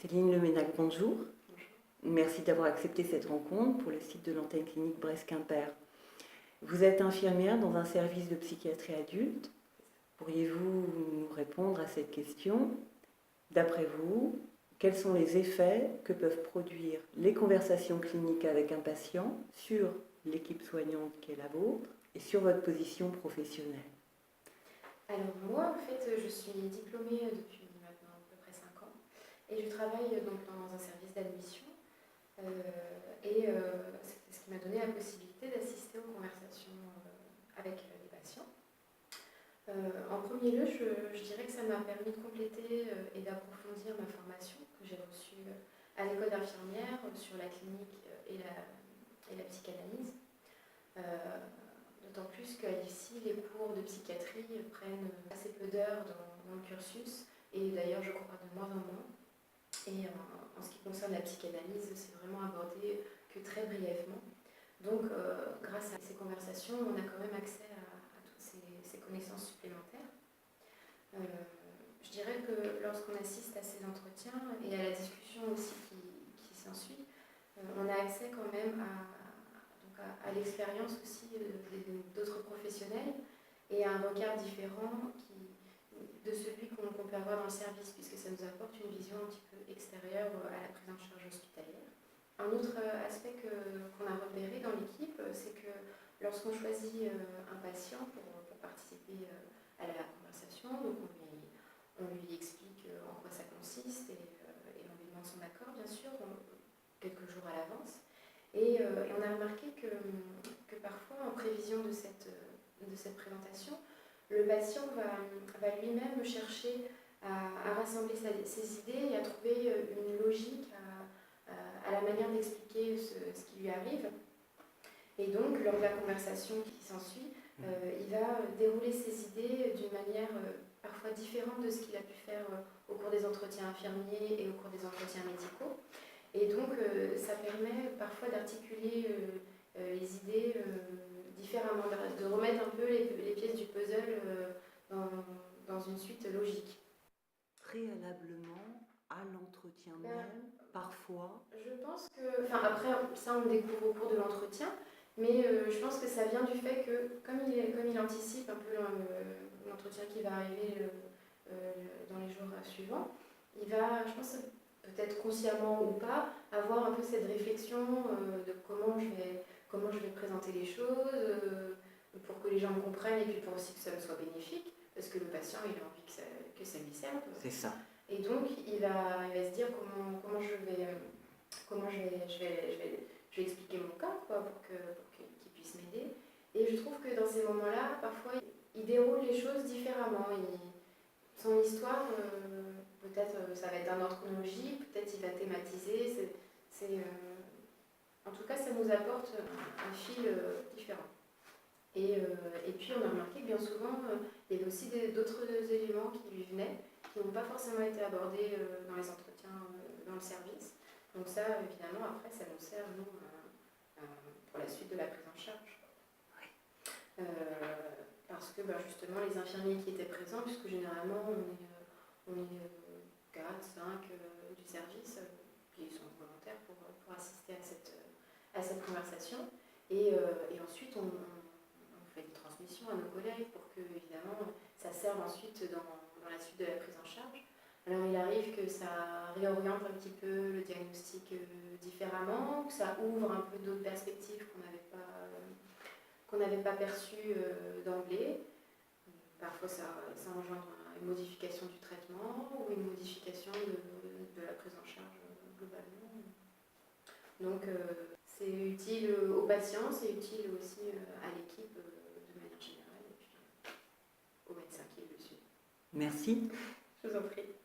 Céline Leménac, bonjour. Merci d'avoir accepté cette rencontre pour le site de l'antenne clinique Brest-Quimper. Vous êtes infirmière dans un service de psychiatrie adulte. Pourriez-vous nous répondre à cette question? D'après vous, quels sont les effets que peuvent produire les conversations cliniques avec un patient sur l'équipe soignante qui est la vôtre et sur votre position professionnelle? Alors moi, en fait, je suis diplômée depuis maintenant à peu près 5 ans et je travaille donc dans un service d'admission c'est ce qui m'a donné la possibilité d'assister aux conversations avec les patients. En premier lieu, je dirais que ça m'a permis de compléter et d'approfondir ma formation que j'ai reçue à l'école d'infirmière sur la clinique et la psychanalyse. D'autant plus qu'ici, les cours de psychiatrie prennent assez peu d'heures dans le cursus, et d'ailleurs, je crois de moins en moins. Et en ce qui concerne la psychanalyse, c'est vraiment abordé que très brièvement. Donc, grâce à ces conversations, on a quand même accès à toutes ces connaissances supplémentaires. Je dirais que lorsqu'on assiste à ces entretiens et à la discussion aussi qui s'ensuit, on a accès quand même à l'expérience aussi d'autres professionnels et à un regard différent de celui qu'on peut avoir dans le service, puisque ça nous apporte une vision un petit peu extérieure à la prise en charge hospitalière. Un autre aspect qu'on a repéré dans l'équipe, c'est que lorsqu'on choisit un patient pour participer à la conversation, donc on lui explique en quoi ça consiste et on lui demande son accord, bien sûr, quelques jours à l'avance. Et on a remarqué que parfois, en prévision de cette présentation, le patient va lui-même chercher à rassembler ses idées et à trouver une logique à la manière d'expliquer ce qui lui arrive. Et donc, lors de la conversation qui s'ensuit, il va dérouler ses idées d'une manière parfois différente de ce qu'il a pu faire au cours des entretiens infirmiers et au cours des entretiens médicaux. Et donc, ça permet parfois d'articuler les idées différemment, de remettre un peu les pièces du puzzle dans une suite logique. Préalablement à l'entretien même, parfois. Je pense que, après, ça on le découvre au cours de l'entretien, mais je pense que ça vient du fait que, comme il anticipe un peu l'entretien qui va arriver dans les jours suivants, il va, je pense, peut-être consciemment ou pas, avoir un peu cette réflexion de comment je vais présenter les choses, pour que les gens me comprennent et puis pour aussi que ça me soit bénéfique, parce que le patient il a envie que ça lui serve. C'est ça. Et donc il va se dire comment je vais expliquer mon cas pour qu'il puisse m'aider. Et je trouve que dans ces moments-là, parfois il déroule les choses différemment. Son histoire, peut-être ça va être d'un ordre chronologique, peut-être il va thématiser. En tout cas, ça nous apporte un fil différent. Et puis on a remarqué que bien souvent, il y avait aussi d'autres éléments qui lui venaient, qui n'ont pas forcément été abordés dans les entretiens dans le service. Donc ça, évidemment, après, ça nous sert, nous, pour la suite de la prise en charge. Oui. Parce que justement, les infirmiers qui étaient présents, puisque généralement, on est 4, 5 du service, qui sont volontaires pour assister à cette conversation. Et ensuite, on fait une transmission à nos collègues pour que, évidemment, ça serve ensuite dans la suite de la prise en charge. Alors, il arrive que ça réoriente un petit peu le diagnostic différemment, que ça ouvre un peu d'autres perspectives qu'on n'avait pas perçues d'emblée. Parfois, ça engendre une modification du traitement ou une modification de la prise en charge globalement. Donc, c'est utile aux patients, c'est utile aussi à l'équipe de manière générale et puis aux médecins qui le suivent. Merci. Je vous en prie.